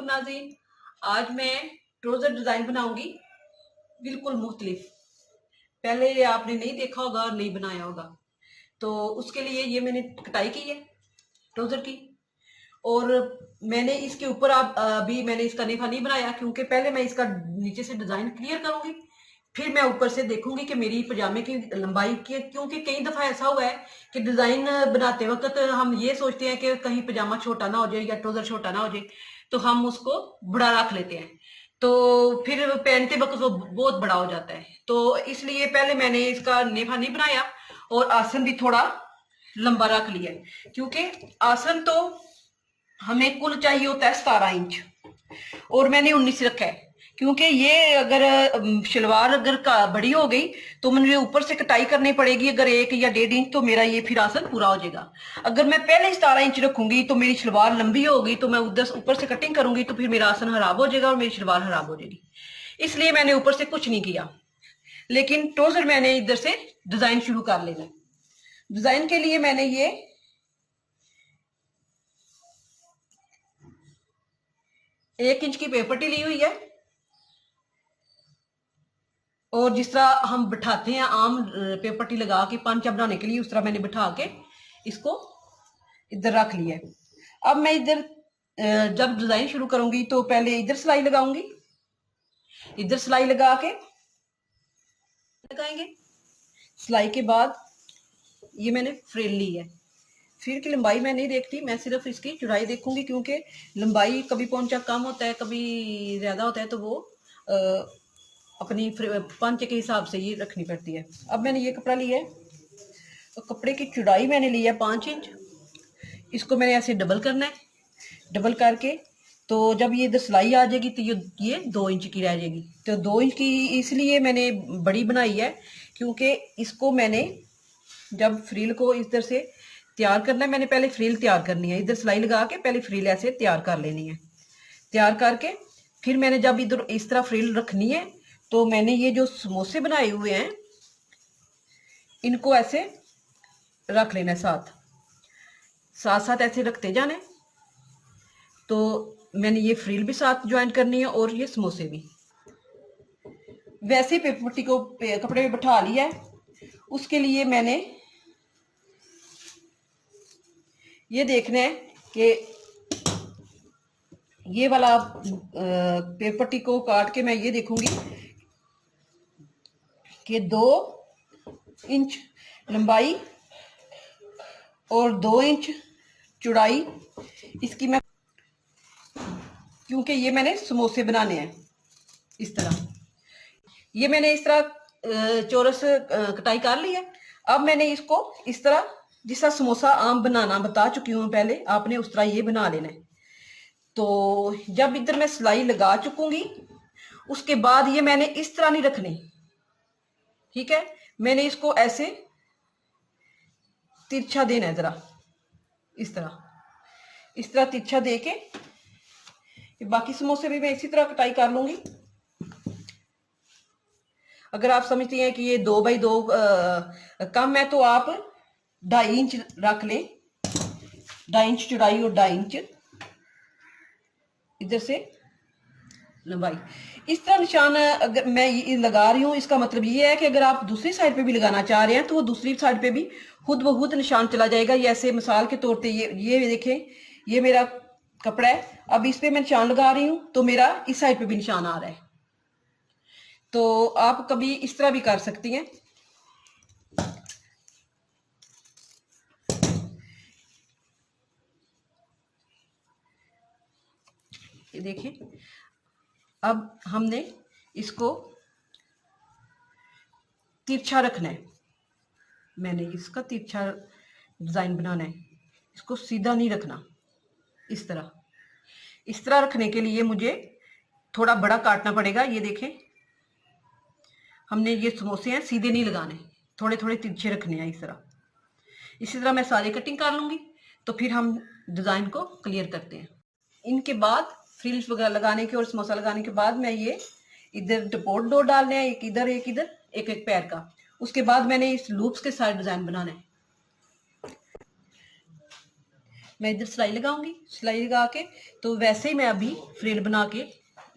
नाज़रीन, आज मैं ट्राउजर डिजाइन बनाऊंगी बिल्कुल मुख्तलिफ। पहले आपने नहीं देखा होगा और नहीं बनाया होगा। तो उसके लिए ये मैंने कटाई की है ट्राउजर की। और मैंने इसके ऊपर अभी मैंने इसका नेफा नहीं बनाया, क्योंकि पहले मैं इसका नीचे से डिजाइन क्लियर करूंगी, फिर मैं ऊपर से देखूंगी कि मेरी पजामे की लंबाई की। क्योंकि कई दफा ऐसा हुआ है कि डिजाइन बनाते वक्त हम ये सोचते हैं कि कहीं पजामा छोटा ना हो जाए या ट्राउजर छोटा ना हो जाए, तो हम उसको बड़ा रख लेते हैं, तो फिर पहनते वक्त वो बहुत बड़ा हो जाता है। तो इसलिए पहले मैंने इसका नेफा नहीं बनाया और आसन भी थोड़ा लंबा रख लिया है, क्योंकि आसन तो हमें कुल चाहिए होता है 17 इंच और मैंने 19 रखा है। क्योंकि ये अगर शलवार अगर बड़ी हो गई तो मुझे ऊपर से कटाई करनी पड़ेगी अगर 1 या 1.5 इंच, तो मेरा ये फिर आसन पूरा हो जाएगा। अगर मैं पहले 17 इंच रखूंगी तो मेरी शलवार लंबी होगी, तो मैं उधर ऊपर से कटिंग करूंगी तो फिर मेरा आसन खराब हो जाएगा और मेरी शलवार खराब हो जाएगी। इसलिए मैंने ऊपर से कुछ नहीं किया, लेकिन ट्राउजर मैंने इधर से डिजाइन शुरू कर लेना। डिजाइन के लिए मैंने ये 1 इंच की पेपर ली हुई है, और जिस तरह हम बिठाते हैं आम पेपर टी लगा के पांचा बनाने के लिए, उस तरह मैंने बिठा के इसको इधर रख लिया है। अब मैं इधर जब डिजाइन शुरू करूंगी तो पहले इधर सिलाई लगाऊंगी, इधर सिलाई लगा के लगाएंगे। सिलाई के बाद ये मैंने फ्रिल ली है। फ्रिल की लंबाई मैं नहीं देखती, मैं सिर्फ इसकी चौड़ाई देखूंगी, क्योंकि लंबाई कभी पौंचा कम होता है कभी ज्यादा होता है, तो वो अपनी पांचे के हिसाब से ये रखनी पड़ती है। अब मैंने ये कपड़ा लिया है, तो कपड़े की चौड़ाई मैंने ली है 5 इंच। इसको मैंने ऐसे डबल करना है, डबल करके तो जब ये इधर सिलाई आ जाएगी तो ये 2 इंच की रह जाएगी। तो 2 इंच की इसलिए मैंने बड़ी बनाई है, क्योंकि इसको मैंने जब फ्रिल को इधर से तैयार करना है, मैंने पहले फ्रिल तैयार करनी है, इधर सिलाई लगा के पहले फ्रिल ऐसे तैयार कर लेनी है। तैयार करके फिर मैंने जब इधर इस तरह फ्रिल रखनी है, तो मैंने ये जो समोसे बनाए हुए हैं इनको ऐसे रख लेना है, साथ साथ साथ ऐसे रखते जाने। तो मैंने ये फ्रिल भी साथ ज्वाइन करनी है और ये समोसे भी। वैसे पेपर पट्टी को कपड़े में बैठा लिया है। उसके लिए मैंने ये देखना है कि ये वाला पेपर पट्टी को काट के मैं ये देखूंगी कि 2 इंच लंबाई और 2 इंच चौड़ाई इसकी मैं, क्योंकि ये मैंने समोसे बनाने हैं इस तरह। ये मैंने इस तरह चौरस कटाई कर ली है। अब मैंने इसको इस तरह, जिस तरह समोसा आम बनाना बता चुकी हूँ पहले, आपने उस तरह ये बना लेना है। तो जब इधर मैं सिलाई लगा चुकूंगी, उसके बाद ये मैंने इस तरह नहीं रखनी, ठीक है। मैंने इसको ऐसे तिरछा देना है जरा, इस तरह तिरछा दे के बाकी समोसे भी मैं इसी तरह कटाई कर लूंगी। अगर आप समझती हैं कि ये 2 बाई 2 कम है, तो आप 2.5 इंच रख लें, 2.5 इंच चौड़ाई और 2.5 इंच इधर से लंबाई। इस तरह निशान अगर मैं ये लगा रही हूँ, इसका मतलब ये है कि अगर आप दूसरी साइड पे भी लगाना चाह रहे हैं तो वो दूसरी साइड पे भी खुद ब खुद निशान चला जाएगा। ये ऐसे मिसाल के तौर पे ये देखें, ये मेरा कपड़ा है, अब इस पे मैं निशान लगा रही हूँ तो मेरा इस साइड पे भी निशान आ रहा है। तो आप कभी इस तरह भी कर सकती हैं। ये देखें, अब हमने इसको तिरछा रखना है। मैंने इसका तिरछा डिजाइन बनाना है, इसको सीधा नहीं रखना। इस तरह रखने के लिए मुझे थोड़ा बड़ा काटना पड़ेगा। ये देखें, हमने ये समोसे हैं सीधे नहीं लगाने, थोड़े थोड़े तिरछे रखने हैं इस तरह। इसी तरह मैं सारी कटिंग कर लूंगी, तो फिर हम डिजाइन को क्लियर करते हैं। इनके बाद फ्रिल्स वगैरह लगाने के और समोसा लगाने के बाद मैं ये इधर टपोट डोर डालने हैं, एक इधर एक इधर, एक एक पैर का। उसके बाद मैंने इस लूप्स के साथ डिजाइन बनाना है। मैं इधर सिलाई लगाऊंगी, सिलाई लगा के तो वैसे ही मैं अभी फ्रिल बना के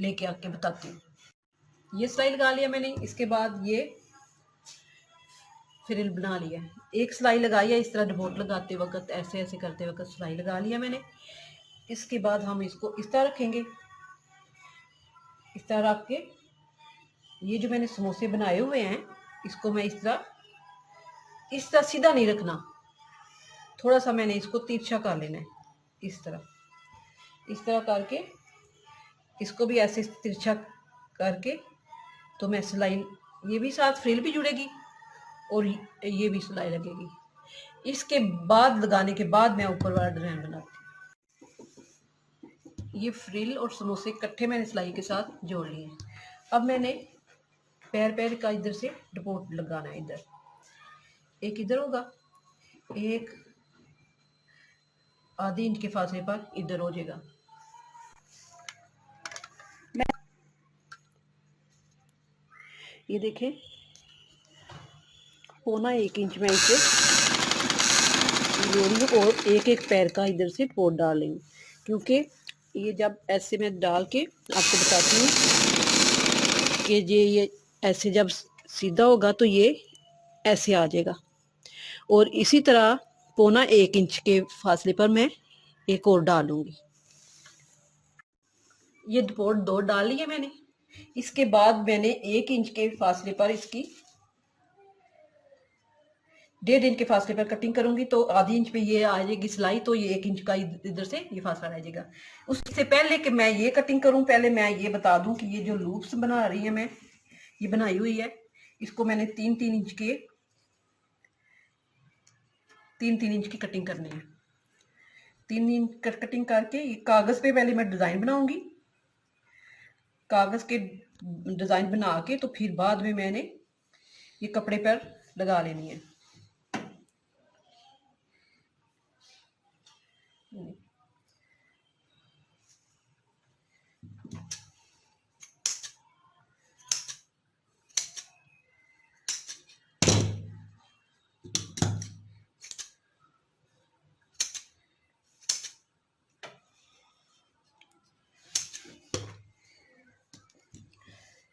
लेके आके बताती हूँ। ये सिलाई लगा लिया मैंने, इसके बाद ये फ्रिल बना लिया। एक सिलाई लगाई है इस तरह डबोट लगाते वक्त, ऐसे ऐसे करते वक्त सिलाई लगा लिया मैंने। इसके बाद हम इसको इस तरह रखेंगे, इस तरह रख के ये जो मैंने समोसे बनाए हुए हैं इसको मैं इस तरह सीधा नहीं रखना, थोड़ा सा मैंने इसको तिरछा कर लेना है। इस तरह करके इसको भी ऐसे तिरछा करके तो मैं सिलाई, ये भी साथ फ्रिल भी जुड़ेगी और ये भी सिलाई लगेगी। इसके बाद लगाने के बाद मैं ऊपर वाला डिजाइन बनाती हूँ। ये फ्रिल और समोसे इकट्ठे मैंने सिलाई के साथ जोड़ लिए। अब मैंने पैर पैर का इधर से डपोट लगाना है, इधर एक इधर होगा, एक आधी इंच के फासले पर इधर हो जाएगा। ये देखें, 1.25 इंच में इसे जोड़ी और एक एक पैर का इधर से पोट डाल लेंगे, क्योंकि ये जब ऐसे मैं डाल के आपको बताती हूँ कि ये ऐसे जब सीधा होगा तो ये ऐसे आ जाएगा। और इसी तरह 1.25 इंच के फासले पर मैं एक और डालूंगी। ये पोट 2 डाल लिए मैंने। इसके बाद मैंने 1 इंच के फासले पर इसकी 1.5 इंच के फासले पर कटिंग करूंगी, तो आधी इंच पे ये आ जाएगी सिलाई, तो ये 1 इंच का इधर से ये फासला रह जाएगा। उससे पहले कि मैं ये कटिंग करूं, पहले मैं ये बता दूं कि ये जो लूप्स बना रही है मैं, ये बनाई हुई है, इसको मैंने 3-3 इंच के 3-3 इंच की कटिंग करनी है। 3 इंच कटिंग करके कागज पे पहले मैं डिजाइन बनाऊंगी, कागज के डिजाइन बना के तो फिर बाद में मैंने ये कपड़े पर लगा लेनी है।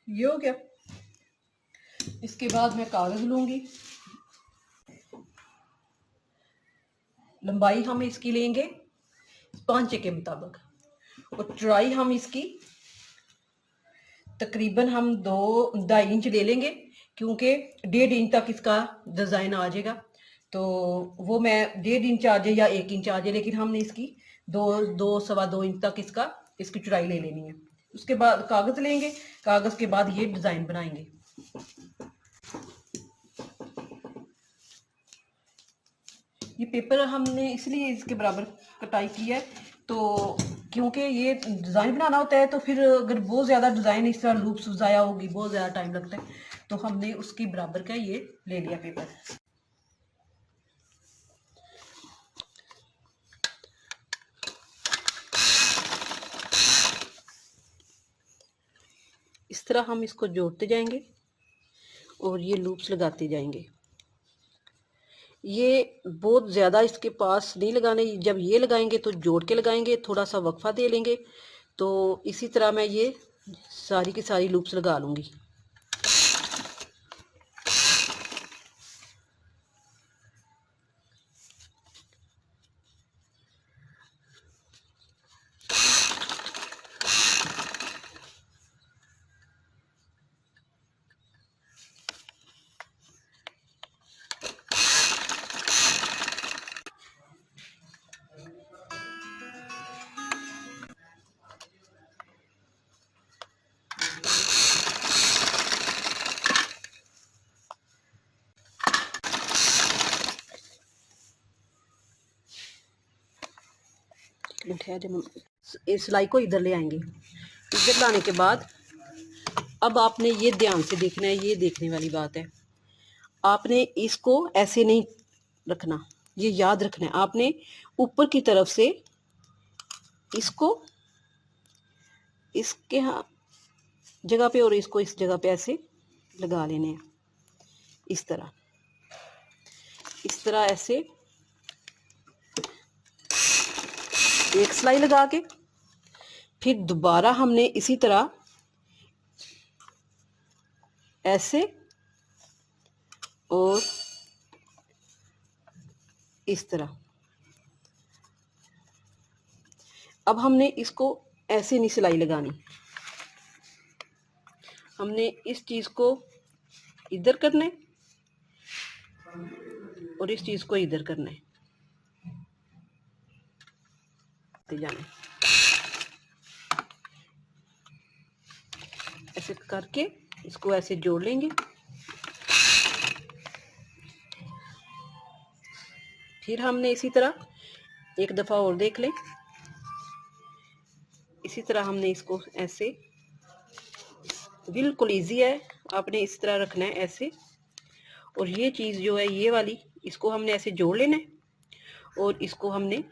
ये हो गया। इसके बाद मैं कागज लूंगी, लंबाई हम इसकी लेंगे 5 के मुताबिक और चौड़ाई हम इसकी तकरीबन हम 2-2.5 इंच ले लेंगे, क्योंकि 1.5 इंच तक इसका डिजाइन आ जाएगा। तो वो मैं 1.5 इंच आ जाए या 1 इंच आ जाए, लेकिन हमने इसकी 2-2 इंच तक इसकी चौड़ाई ले लेनी है। उसके बाद कागज लेंगे, कागज के बाद ये डिजाइन बनाएंगे। ये पेपर हमने इसलिए इसके बराबर कटाई की है, तो क्योंकि ये डिज़ाइन बनाना होता है, तो फिर अगर बहुत ज़्यादा डिज़ाइन इस तरह लूप्स ज़ाया होगी, बहुत ज़्यादा टाइम लगता है, तो हमने उसकी बराबर का ये ले लिया पेपर। इस तरह हम इसको जोड़ते जाएंगे और ये लूप्स लगाते जाएंगे। ये बहुत ज़्यादा इसके पास नहीं लगाने, जब ये लगाएंगे तो जोड़ के लगाएंगे, थोड़ा सा वक्फा दे लेंगे। तो इसी तरह मैं ये सारी की सारी लूप्स लगा लूँगी। इस सिलाई को इधर ले आएंगे। इधर लाने के बाद अब आपने ये ध्यान से देखना है, ये देखने वाली बात है, आपने इसको ऐसे नहीं रखना, ये याद रखना है। आपने ऊपर की तरफ से इसको इसके जगह पे और इसको इस जगह पे ऐसे लगा लेने हैं। इस तरह ऐसे एक सिलाई लगा के फिर दोबारा हमने इसी तरह ऐसे और इस तरह। अब हमने इसको ऐसे नहीं सिलाई लगानी, हमने इस चीज को इधर करना है और इस चीज को इधर करना है, जाना ऐसे करके इसको ऐसे जोड़ लेंगे। फिर हमने इसी तरह एक दफा और देख लें, इसी तरह हमने इसको ऐसे, बिल्कुल इजी है, आपने इस तरह रखना है ऐसे। और ये चीज़ जो है ये वाली, इसको हमने ऐसे जोड़ लेना है और इसको हमने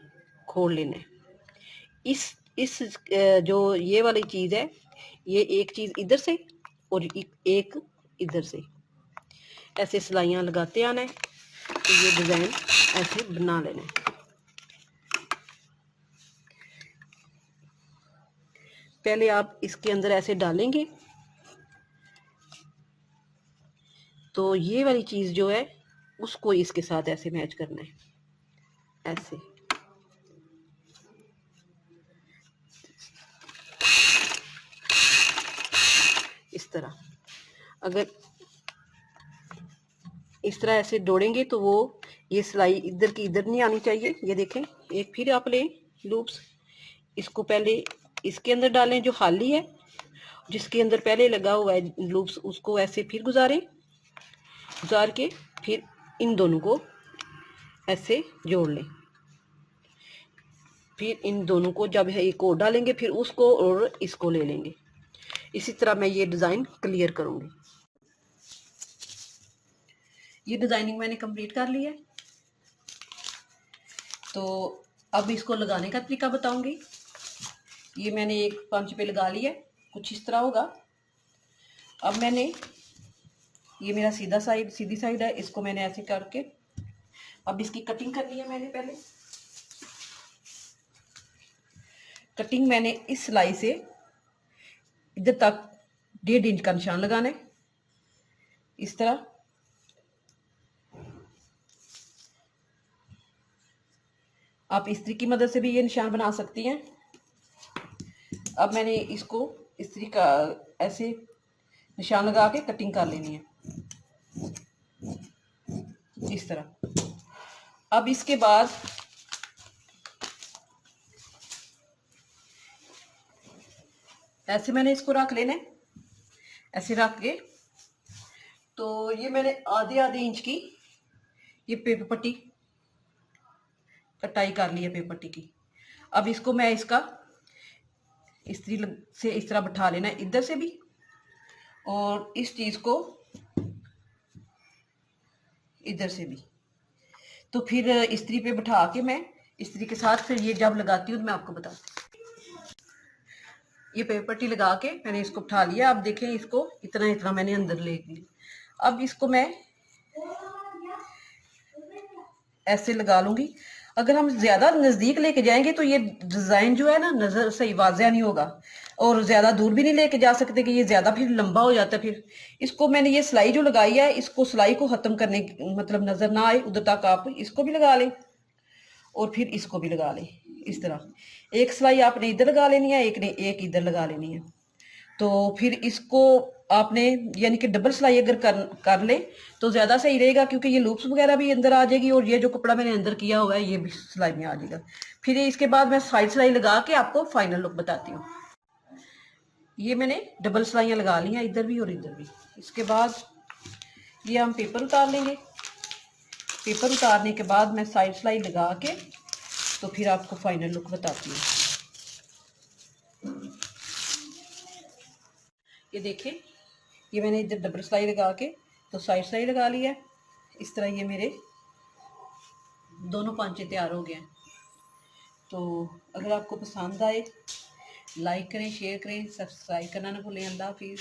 खोल लेना है। इस जो ये वाली चीज़ है, ये एक चीज़ इधर से और एक इधर से ऐसे सिलाइयाँ लगाते आना है, तो ये डिज़ाइन ऐसे बना लेना है। पहले आप इसके अंदर ऐसे डालेंगे तो ये वाली चीज़ जो है उसको इसके साथ ऐसे मैच करना है, ऐसे। इस तरह अगर इस तरह ऐसे जोड़ेंगे तो वो ये सिलाई इधर की इधर नहीं आनी चाहिए। ये देखें, एक फिर आप लें लूप्स, इसको पहले इसके अंदर डालें जो खाली है, जिसके अंदर पहले लगा हुआ है लूप्स, उसको ऐसे फिर गुजारें, गुजार के फिर इन दोनों को ऐसे जोड़ लें। फिर इन दोनों को जब एक और डालेंगे फिर उसको और इसको ले लेंगे। इसी तरह मैं ये डिज़ाइन क्लियर करूँगी। ये डिज़ाइनिंग मैंने कंप्लीट कर ली है, तो अब इसको लगाने का तरीका बताऊंगी। ये मैंने एक पंच पे लगा लिया है, कुछ इस तरह होगा। अब मैंने ये मेरा सीधी साइड है, इसको मैंने ऐसे करके अब इसकी कटिंग करनी है। मैंने पहले कटिंग मैंने इस सिलाई से इधर तक 1.5 इंच का निशान लगाना है, इस तरह। आप इस्त्री की मदद से भी ये निशान बना सकती हैं। अब मैंने इसको इस्त्री का ऐसे निशान लगा के कटिंग कर लेनी है, इस तरह। अब इसके बाद ऐसे मैंने इसको रख लेना है, ऐसे रख के तो ये मैंने आधे इंच की ये पेपर पट्टी कटाई कर ली है, पेपर पट्टी की। अब इसको मैं इसका इस्त्री से इस तरह बिठा लेना है, इधर से भी, और इस चीज को इधर से भी। तो फिर इस्त्री पे बिठा के मैं इस्त्री के साथ फिर ये जब लगाती हूँ तो मैं आपको बताती हूँ। ये पेपर पट्टी लगा के मैंने इसको बिठा लिया। अब देखें, इसको इतना इतना मैंने अंदर ले लिया। अब इसको मैं ऐसे लगा लूंगी। अगर हम ज्यादा नजदीक लेके जाएंगे तो ये डिजाइन जो है ना नजर सही वाज़िया नहीं होगा, और ज्यादा दूर भी नहीं लेके जा सकते कि ये ज्यादा फिर लंबा हो जाता है। फिर इसको मैंने ये सिलाई जो लगाई है, इसको सिलाई को खत्म करने मतलब नजर ना आए उधर तक आप इसको भी लगा लें और फिर इसको भी लगा लें। इस तरह एक सिलाई आपने इधर लगा लेनी है, एक ने एक इधर लगा लेनी है। तो फिर इसको आपने यानी कि डबल सिलाई अगर कर ले तो ज्यादा सही रहेगा, क्योंकि ये लूप्स वगैरह भी अंदर आ जाएगी और ये जो कपड़ा मैंने अंदर किया हुआ है ये भी सिलाई में आ जाएगा। फिर इसके बाद मैं साइड सिलाई लगा के आपको फाइनल लुक बताती हूँ। ये मैंने डबल सिलाइयाँ लगा ली हैं, इधर भी और इधर भी। इसके बाद ये हम पेपर उतार लेंगे। पेपर उतारने के बाद मैं साइड सिलाई लगा के तो फिर आपको फाइनल लुक बताती हूँ। ये देखें, ये मैंने इधर डबल सिलाई लगा के तो साइड सिलाई लगा ली है। इस तरह ये मेरे दोनों पांचे तैयार हो गए हैं। तो अगर आपको पसंद आए लाइक करें, शेयर करें, सब्सक्राइब करना ना भूलें। अल्लाह हाफिज़।